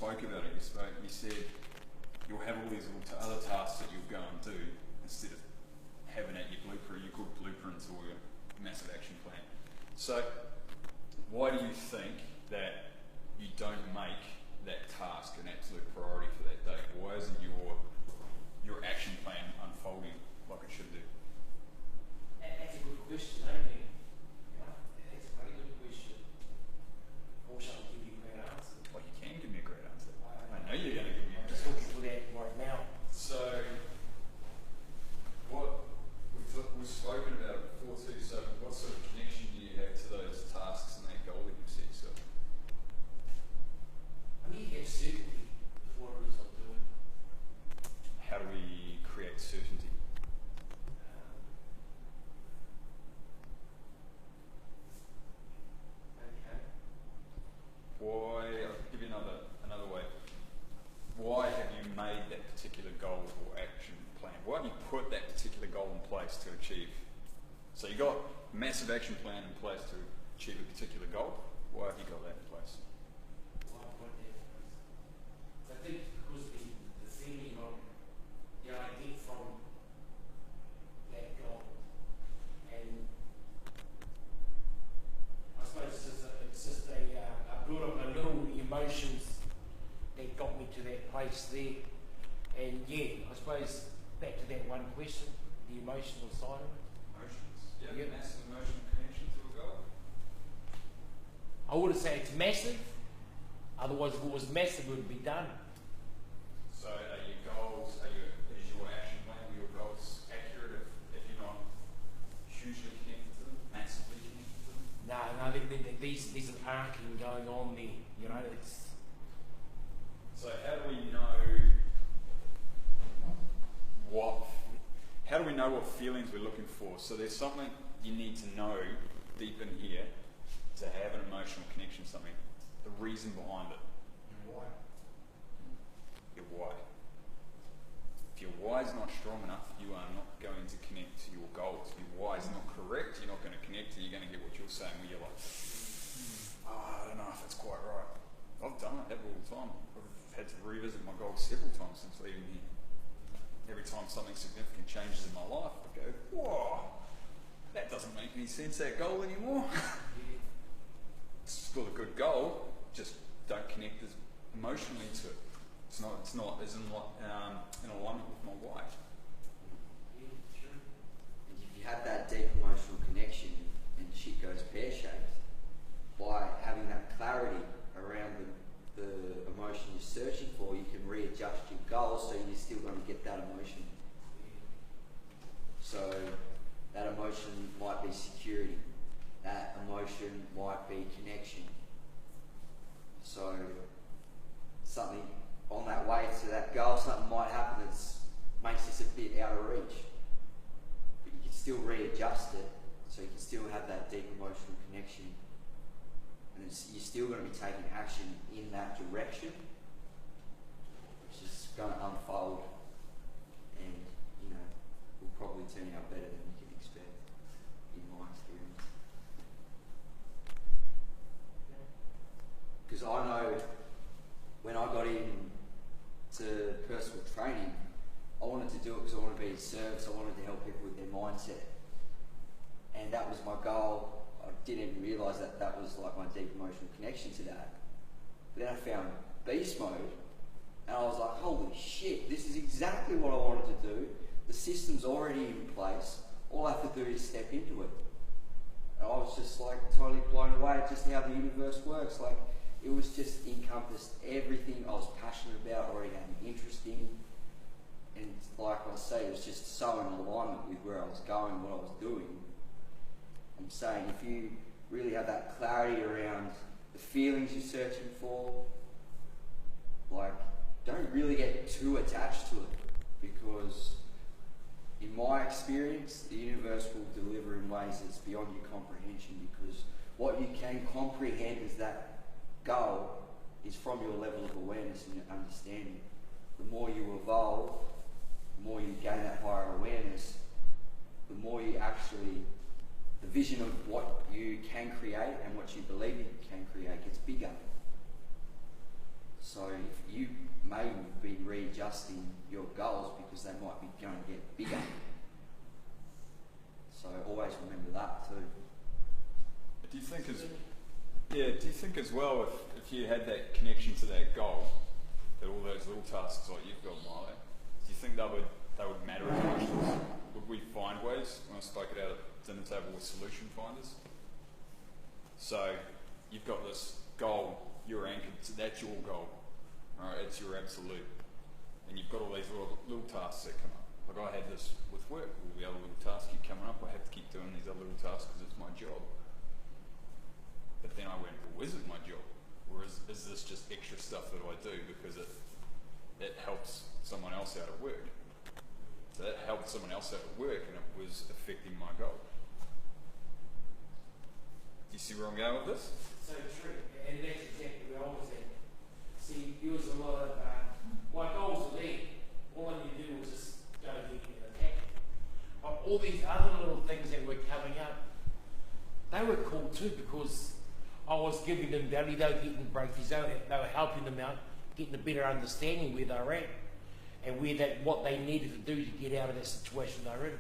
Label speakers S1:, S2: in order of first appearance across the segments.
S1: spoke about it, you said you'll have all these other tasks that you'll go and do instead of having at your blueprint, your good blueprints or your massive action plan. So why do you think that you don't make that task an absolute priority for that day? Why isn't your action plan unfolding like it should do?
S2: That's a good question, I mean, that's a very good question. I wish I could give you a great answer.
S1: Well, you can give me a great answer. I know you're going to give me a
S2: I'm just looking for that right now.
S1: So, what we've spoken about it before too, so what sort of connection do you have to those tasks and that goal that you've set yourself?
S2: I need to have certainty with what it is I'm doing.
S1: How do we create certainty?
S2: Okay.
S1: Why, I'll give you another way. Why have you made that particular goal or action plan? Why have you put that particular goal in place to achieve? So you got a massive action plan in place to achieve a particular goal. Why have you got that in place?
S2: Well, I've got that. I think because the feeling of the idea from that goal, and I suppose it's just I brought up a little emotions that got me to that place there, and yeah, I suppose back to that one question, the emotional side of it.
S1: Emotions. Yeah,
S2: Yep.
S1: massive emotional connection to a goal.
S2: I wouldn't say it's massive, otherwise if it was massive it would be done.
S1: So are your goals, is your action plan or your goals accurate if you're not hugely connected to them, massively connected to them?
S2: No, these are arcing going on there, you know, it's...
S1: So how do we know what feelings we're looking for? So there's something you need to know deep in here to have an emotional connection, something, the reason behind it.
S2: Why?
S1: Your why. If your why is not strong enough, you are not going to connect to your goals. If your why is not correct, you're not going to connect and you're going to get what you're saying where you're like, I don't know if it's quite right. I've done it, have all the time. I've had to revisit my goals several times since leaving here. Every time something significant changes in my life, I go, whoa, that doesn't make any sense, that goal anymore. It's still a good goal, just don't connect as emotionally to it. It's not in alignment with my why.
S2: Yeah, sure.
S3: And if you have that deep emotional connection and shit goes pear-shaped, by having that clarity around the emotion you're searching for, you can readjust your goals so you're still going to get that emotion. So that emotion might be security. That emotion might be connection. So something on that way to that goal, something might happen that makes this a bit out of reach. But you can still readjust it so you can still have that deep emotional connection. And you're still going to be taking action in that direction, which is going to unfold and, you know, will probably turn out better than you can expect, in my experience. Because I know when I got into personal training, I wanted to do it because I wanted to be of service, I wanted to help people with their mindset. And that was my goal. I didn't even realise that that was like my deep emotional connection to that. But then I found beast mode and I was like, holy shit, this is exactly what I wanted to do. The system's already in place. All I have to do is step into it. And I was just like totally blown away at just how the universe works. Like it was just encompassed everything I was passionate about, already had an interest in. And like I say, it was just so in alignment with where I was going, what I was doing. I'm saying if you really have that clarity around the feelings you're searching for, like don't really get too attached to it, because in my experience the universe will deliver in ways that's beyond your comprehension, because what you can comprehend as that goal is from your level of awareness and understanding. The more you evolve, the more you gain that higher awareness, the more you actually, the vision of what you can create and what you believe you can create gets bigger. So if adjusting your goals because they might be going to get bigger. So always remember that too.
S1: Do you think as well, if you had that connection to that goal, that all those little tasks like you've got, Milo, do you think they would matter as much? Would we find ways? When I spoke it out at dinner table with solution finders. So you've got this goal, you're anchored to, that's your goal, right? It's your absolute, and you've got all these little tasks that come up. Like I had this with work, all the other little tasks keep coming up. I have to keep doing these other little tasks because it's my job. But then I went, well, is it my job? Or is this just extra stuff that I do because it helps someone else out at work? So that helped someone else out at work and it was affecting my goal. Do you see where I'm going with this?
S2: So true, and that's exactly where I was at. See, there was a lot of, my goals were there. All I need to do was just go and get an attack. But all these other little things that were coming up, they were cool too because I was giving them value, they were getting breakthroughs, they were helping them out, getting a better understanding where they're at and what they needed to do to get out of that situation they're in.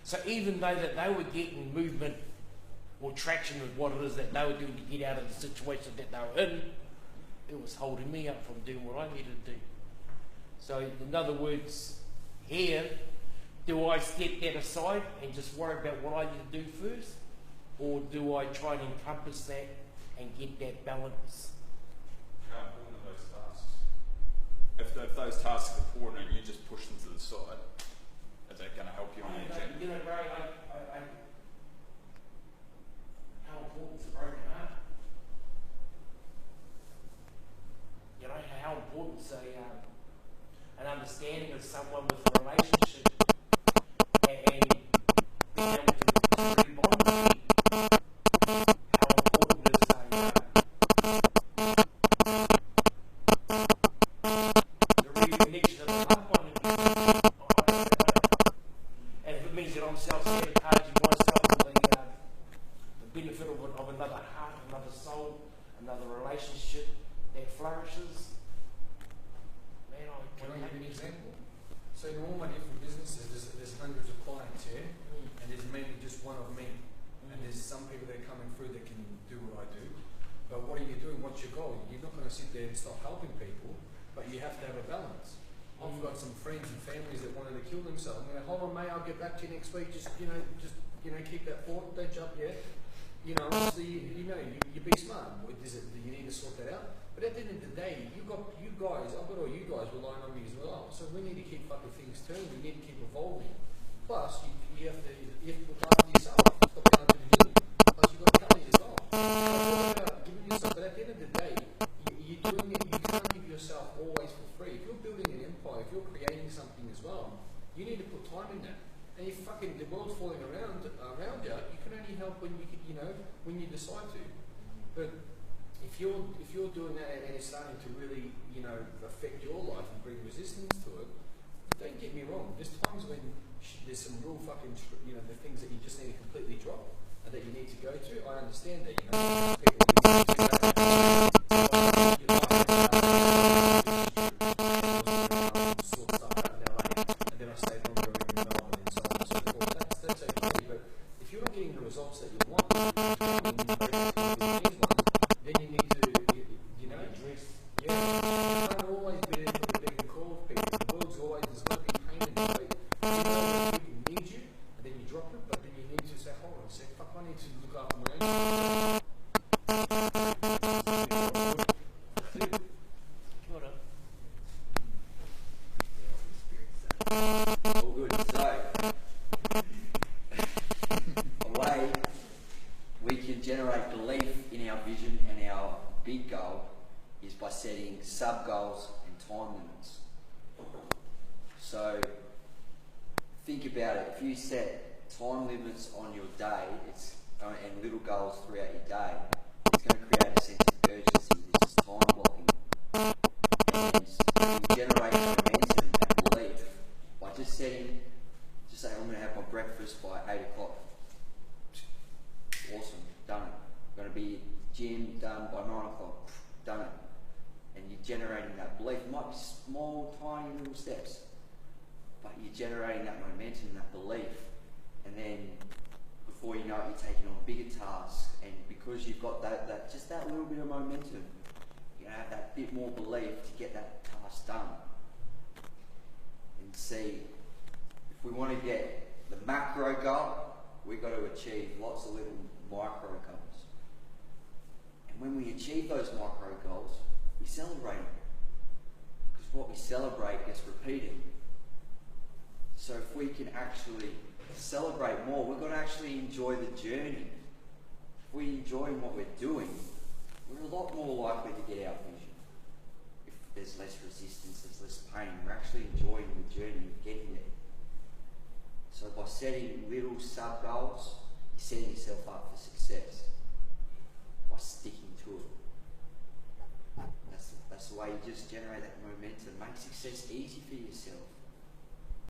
S2: So even though that they were getting movement or traction with what it is that they were doing to get out of the situation that they were in, it was holding me up from doing what I needed to do. So in other words, here, do I step that aside and just worry about what I need to do first? Or do I try and encompass that and get that balance?
S1: How important are those tasks? If those tasks are important and you just push them to the side, is that going to help you on the agenda?
S2: You know, Ray, how important is a broken heart? You know, how important is an understanding of someone with a relationship and being able to rebond with you. How important is the reconnection of the loved one again. And if it means that I'm self-sabotaging myself for the benefit of another heart, another soul, another relationship that flourishes, man,
S4: Can I give you an example? So in all my different businesses, there's hundreds of clients here, and there's maybe just one of me. And there's some people that are coming through that can do what I do. But what are you doing? What's your goal? You're not going to sit there and stop helping people, but you have to have a balance. I've got some friends and families that wanted to kill themselves. I'm going, hold on, mate, I'll get back to you next week. Just keep that thought. Don't jump yet. You be smart. You need to sort that out. But at the end of the day, I've got all you guys relying on me as well. So we need to keep fucking things turning. We need to keep evolving. Plus, you have to look after yourself. Stop going to the gym. Plus, you've got to cover yourself. So it's about giving yourself. But at the end of the day, you're doing it. You can't give yourself always for free. If you're building an empire, if you're creating something as well, you need to put time in that. And if the world's falling around you, you can only help when you decide to. But if you're doing that and it's starting to really, affect your life and bring resistance to it, don't get me wrong. There's times when there's some real fucking, the things that you just need to completely drop and that you need to go to. I understand that, people need to do that. Sort stuff out in LA, and then I stay longer in Melbourne and so on and so forth. That's okay. But if you're not getting the results that you want, then you need to, address. Yeah, you can't always be there for the big and call of people. The world's always, there's got to be pain in it. You know that people need you, and then you drop it, but then you need to say, hold on a sec, fuck, I need to look after my own.
S3: All good. So, the way we can generate belief in our vision and our big goal is by setting sub-goals and time limits. So, think about it. If you set time limits on your day and little goals throughout your day, it's going to create a sense of urgency. It's just time blocking. And you generate momentum and belief by just saying, I'm going to have my breakfast by 8 o'clock. Awesome, done it. I'm going to be at the gym, done by 9 o'clock, done it. And you generating that belief. It might be small, tiny little steps, but you're generating that momentum, that belief, and then before you know it, you're taking on bigger tasks, and because you've got that just that little bit of momentum, you have that bit more belief to get that task done. And see, if we want to get the macro goal, we've got to achieve lots of little micro goals. And when we achieve those micro goals, we celebrate them. Because what we celebrate gets repeated. So if we can actually celebrate more, we've got to actually enjoy the journey. If we enjoy what we're doing, we're a lot more likely to get our vision. If there's less resistance, there's less pain, we're actually enjoying the journey of getting there. So by setting little sub-goals, you're setting yourself up for success by sticking to it. That's the way you just generate that momentum. Make success easy for yourself.